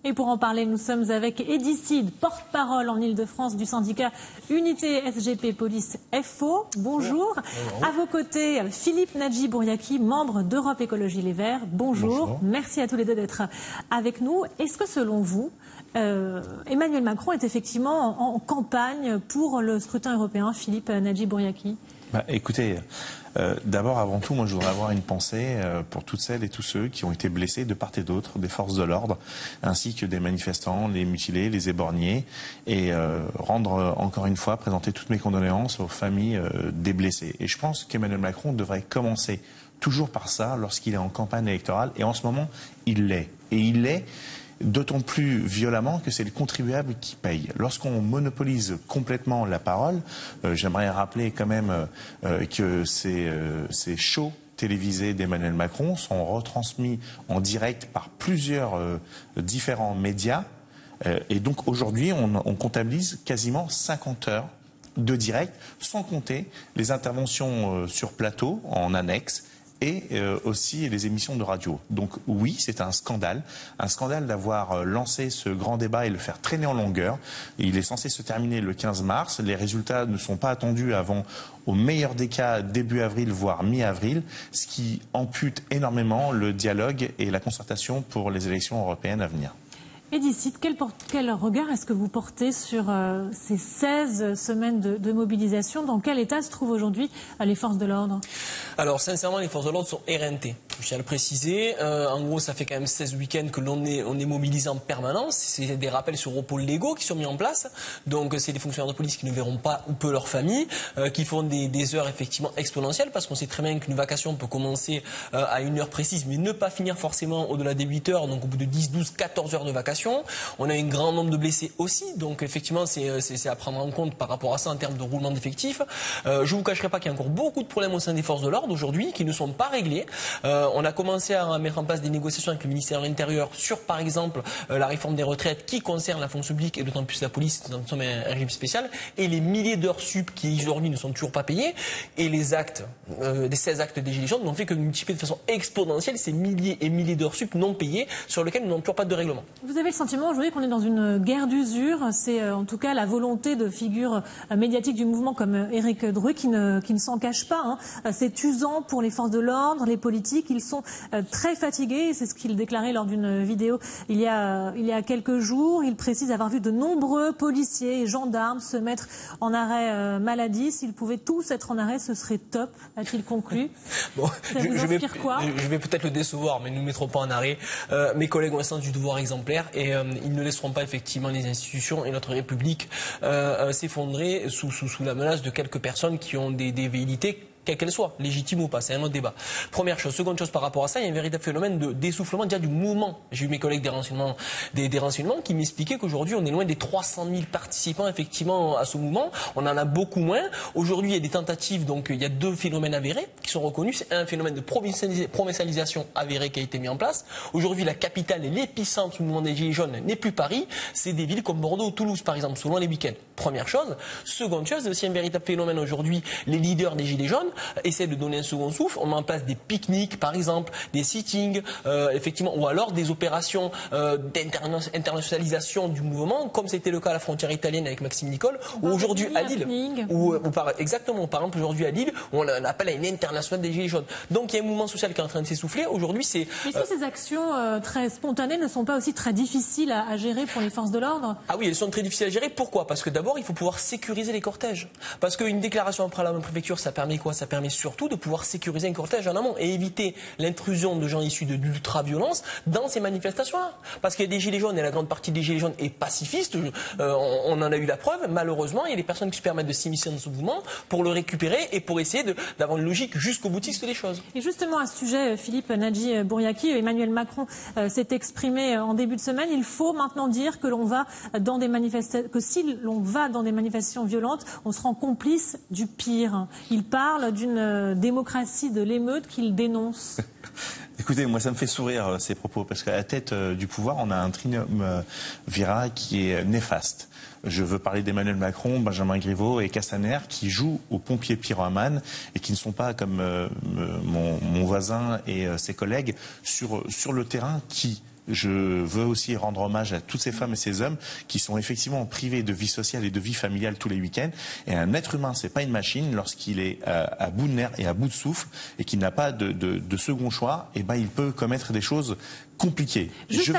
Et pour en parler, nous sommes avec Edicide, porte-parole en Ile-de-France du syndicat Unité SGP Police FO. Bonjour. À vos côtés, Philippe Nadji-Bourriaki, membre d'Europe Écologie Les Verts. Bonjour. Merci à tous les deux d'être avec nous. Est-ce que selon vous, Emmanuel Macron est effectivement en campagne pour le scrutin européen? Philippe Nadji-Bourriaki. Écoutez, d'abord, avant tout, moi je voudrais avoir une pensée pour toutes celles et tous ceux qui ont été blessés de part et d'autre des forces de l'ordre, ainsi que des manifestants, les mutilés, les éborgnés, et rendre encore une fois, présenter toutes mes condoléances aux familles des blessés. Et je pense qu'Emmanuel Macron devrait commencer toujours par ça lorsqu'il est en campagne électorale, et en ce moment, il l'est. Et il l'est d'autant plus violemment que c'est le contribuable qui paye. Lorsqu'on monopolise complètement la parole, j'aimerais rappeler quand même que ces shows télévisés d'Emmanuel Macron sont retransmis en direct par plusieurs différents médias. Et donc aujourd'hui, on comptabilise quasiment 50 heures de direct, sans compter les interventions sur plateau en annexe, et aussi les émissions de radio. Donc oui, c'est un scandale d'avoir lancé ce grand débat et le faire traîner en longueur. Il est censé se terminer le 15 mars, les résultats ne sont pas attendus avant, au meilleur des cas, début avril, voire mi-avril, ce qui ampute énormément le dialogue et la concertation pour les élections européennes à venir. Edicide, quel regard est-ce que vous portez sur ces 16 semaines de mobilisation? Dans quel état se trouvent aujourd'hui les forces de l'ordre? Alors sincèrement, les forces de l'ordre sont éreintées. Je tiens à le préciser. En gros, ça fait quand même 16 week-ends que on est mobilisé en permanence. C'est des rappels sur repos légaux qui sont mis en place. Donc c'est des fonctionnaires de police qui ne verront pas ou peu leur famille, qui font des heures effectivement exponentielles, parce qu'on sait très bien qu'une vacation peut commencer à une heure précise, mais ne pas finir forcément au-delà des 8 heures, donc au bout de 10, 12, 14 heures de vacation. On a un grand nombre de blessés aussi, donc effectivement c'est à prendre en compte par rapport à ça en termes de roulement d'effectifs. Je ne vous cacherai pas qu'il y a encore beaucoup de problèmes au sein des forces de l'ordre aujourd'hui qui ne sont pas réglés. On a commencé à mettre en place des négociations avec le ministère de l'Intérieur sur par exemple la réforme des retraites qui concerne la fonction publique et d'autant plus la police, nous sommes un régime spécial, et les milliers d'heures sup qui aujourd'hui ne sont toujours pas payées, et les actes, des 16 actes des Gilets jaunes n'ont fait que multiplier de façon exponentielle ces milliers et milliers d'heures sup non payées sur lesquelles nous n'avons toujours pas de règlement. Vous avez le sentiment aujourd'hui qu'on est dans une guerre d'usure? C'est en tout cas la volonté de figures médiatiques du mouvement comme Éric Dreux qui ne s'en cache pas. C'est usant pour les forces de l'ordre, les politiques. Ils sont très fatigués. C'est ce qu'il déclarait lors d'une vidéo il y a quelques jours. Il précise avoir vu de nombreux policiers et gendarmes se mettre en arrêt maladie. S'ils pouvaient tous être en arrêt, ce serait top, a-t-il conclu. Bon, ça vous inspire quoi? Je vais peut-être le décevoir, mais nous ne mettrons pas en arrêt. Mes collègues ont un sens du devoir exemplaire. Et ils ne laisseront pas effectivement les institutions et notre République s'effondrer sous la menace de quelques personnes qui ont des velléités, quelle qu'elle soit, légitime ou pas, c'est un autre débat. Première chose. Seconde chose par rapport à ça, il y a un véritable phénomène d'essoufflement déjà du mouvement. J'ai eu mes collègues des renseignements qui m'expliquaient qu'aujourd'hui on est loin des 300 000 participants effectivement à ce mouvement. On en a beaucoup moins. Aujourd'hui il y a des tentatives, donc il y a deux phénomènes avérés qui sont reconnus. C'est un phénomène de provincialisation avéré qui a été mis en place. Aujourd'hui la capitale et l'épicentre du mouvement des Gilets jaunes n'est plus Paris, c'est des villes comme Bordeaux ou Toulouse par exemple, selon les week-ends. Première chose. Seconde chose, c'est aussi un véritable phénomène aujourd'hui. Les leaders des Gilets jaunes essaie de donner un second souffle. On met en place des pique-niques, par exemple, des sittings, effectivement, ou alors des opérations d'internationalisation du mouvement, comme c'était le cas à la frontière italienne avec Maxime Nicole, ou aujourd'hui à Lille, exactement, par exemple aujourd'hui à Lille, où on appelle à une internationale des Gilets jaunes. Donc il y a un mouvement social qui est en train de s'essouffler. Aujourd'hui, c'est. Est-ce que ces actions très spontanées ne sont pas aussi très difficiles à gérer pour les forces de l'ordre? Ah oui, elles sont très difficiles à gérer. Pourquoi? Parce que d'abord, il faut pouvoir sécuriser les cortèges. Parce qu'une déclaration après la préfecture, ça permet quoi? Ça permet surtout de pouvoir sécuriser un cortège en amont et éviter l'intrusion de gens issus de l'ultra-violence dans ces manifestations-là. Parce qu'il y a des gilets jaunes et la grande partie des gilets jaunes est pacifiste, on en a eu la preuve. Malheureusement, il y a des personnes qui se permettent de s'immiscer dans ce mouvement pour le récupérer et pour essayer d'avoir une logique jusqu'au boutiste des choses. Et justement à ce sujet, Philippe Nadji-Bourriaki, Emmanuel Macron s'est exprimé en début de semaine. Il faut maintenant dire que que si l'on va dans des manifestations violentes, on se rend complice du pire. Il parle d'une démocratie de l'émeute qu'il dénonce. Écoutez, moi ça me fait sourire ces propos, parce qu'à la tête du pouvoir, on a un triumvirat qui est néfaste. Je veux parler d'Emmanuel Macron, Benjamin Griveaux et Castaner, qui jouent aux pompiers pyromanes et qui ne sont pas comme mon voisin et ses collègues sur le terrain, qui je veux aussi rendre hommage à toutes ces femmes et ces hommes qui sont effectivement privés de vie sociale et de vie familiale tous les week-ends. Et un être humain, c'est pas une machine. Lorsqu'il est à bout de nerfs et à bout de souffle et qu'il n'a pas de second choix, et ben il peut commettre des choses compliquées. Je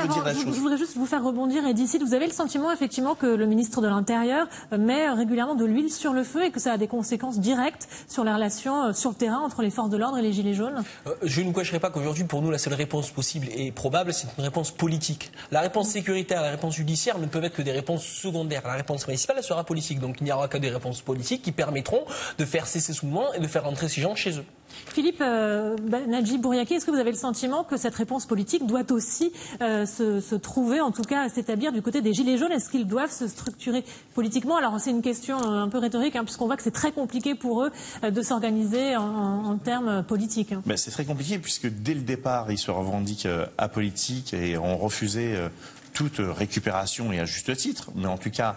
voudrais juste vous faire rebondir, et d'ici, vous avez le sentiment effectivement que le ministre de l'Intérieur met régulièrement de l'huile sur le feu et que ça a des conséquences directes sur les relations sur le terrain entre les forces de l'ordre et les Gilets jaunes? Je ne cacherai pas qu'aujourd'hui, pour nous, la seule réponse possible et probable, c'est une réponse politique. La réponse sécuritaire, la réponse judiciaire ne peuvent être que des réponses secondaires. La réponse principale, elle sera politique. Donc il n'y aura que des réponses politiques qui permettront de faire cesser ce mouvement et de faire rentrer ces gens chez eux. Philippe Nadji Bouriaki, est-ce que vous avez le sentiment que cette réponse politique doit aussi se trouver, en tout cas s'établir du côté des Gilets jaunes? Est-ce qu'ils doivent se structurer politiquement? Alors c'est une question un peu rhétorique, puisqu'on voit que c'est très compliqué pour eux de s'organiser en termes politiques. Ben, c'est très compliqué puisque dès le départ, ils se revendiquent apolitiques et ont refusé toute récupération, et à juste titre, mais en tout cas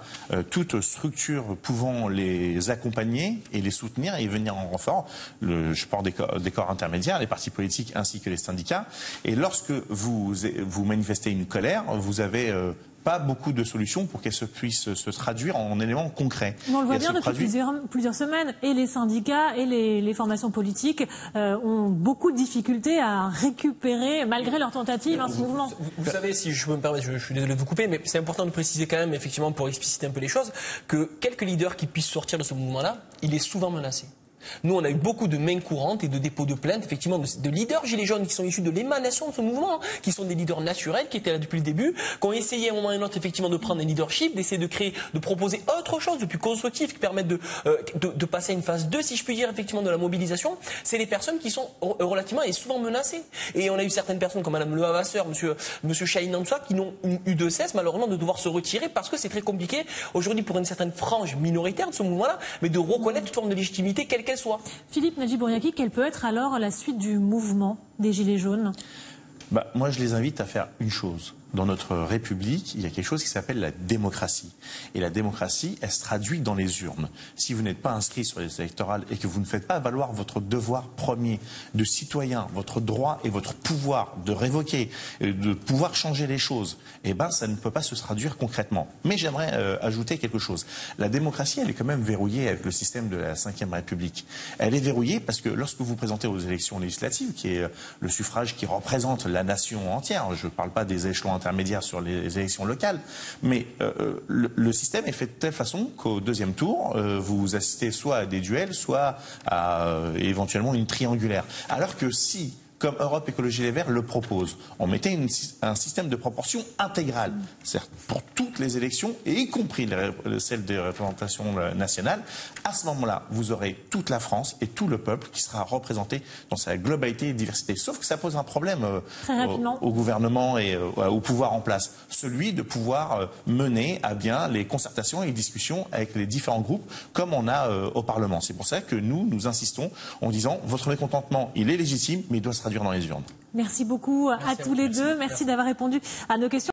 toute structure pouvant les accompagner et les soutenir et venir en renfort. Je parle des corps intermédiaires, les partis politiques ainsi que les syndicats. Et lorsque vous manifestez une colère, vous avez pas beaucoup de solutions pour qu'elle puisse se traduire en éléments concrets. Mais on le voit bien depuis plusieurs semaines, et les syndicats et les formations politiques ont beaucoup de difficultés à récupérer, malgré leur tentative, ce mouvement. Vous savez, si je peux me permettre, je suis désolé de vous couper, mais c'est important de préciser quand même, effectivement, pour expliciter un peu les choses, que quelques leaders qui puissent sortir de ce mouvement-là, il est souvent menacé. Nous, on a eu beaucoup de mains courantes et de dépôts de plaintes, effectivement, de leaders gilets jaunes qui sont issus de l'émanation de ce mouvement, qui sont des leaders naturels, qui étaient là depuis le début, qui ont essayé à un moment ou à un autre, effectivement, de prendre un leadership, d'essayer de créer, de proposer autre chose de plus constructif, qui permette de passer à une phase 2, si je puis dire, effectivement, de la mobilisation. C'est les personnes qui sont relativement et souvent menacées. Et on a eu certaines personnes comme Mme Le Havasseur, monsieur Chahine Amsoua, qui n'ont eu de cesse, malheureusement, de devoir se retirer parce que c'est très compliqué, aujourd'hui, pour une certaine frange minoritaire de ce mouvement-là, mais de reconnaître toute forme de légitimité, quelle qu'elle soit. Philippe Nadji Bouriaki, quelle peut être alors la suite du mouvement des Gilets jaunes? Moi, je les invite à faire une chose. Dans notre République, il y a quelque chose qui s'appelle la démocratie. Et la démocratie, elle se traduit dans les urnes. Si vous n'êtes pas inscrit sur les listes électorales et que vous ne faites pas valoir votre devoir premier de citoyen, votre droit et votre pouvoir de révoquer, de pouvoir changer les choses, ça ne peut pas se traduire concrètement. Mais j'aimerais ajouter quelque chose. La démocratie, elle est quand même verrouillée avec le système de la Ve République. Elle est verrouillée parce que lorsque vous présentez aux élections législatives, qui est le suffrage qui représente la nation entière, je ne parle pas des échelons intermédiaires sur les élections locales, mais le système est fait de telle façon qu'au deuxième tour, vous assistez soit à des duels, soit à éventuellement une triangulaire. Alors que si, comme Europe Écologie Les Verts le propose, on mettait un système de proportion intégrale, c'est-à-dire pour toutes les élections, et y compris celles des représentations nationales, à ce moment-là, vous aurez toute la France et tout le peuple qui sera représenté dans sa globalité et diversité. Sauf que ça pose un problème au gouvernement et au pouvoir en place, celui de pouvoir mener à bien les concertations et les discussions avec les différents groupes, comme on a au Parlement. C'est pour ça que nous insistons en disant, votre mécontentement, il est légitime, mais il doit se traduire dans les urnes. Merci beaucoup à tous les deux. Merci d'avoir répondu à nos questions.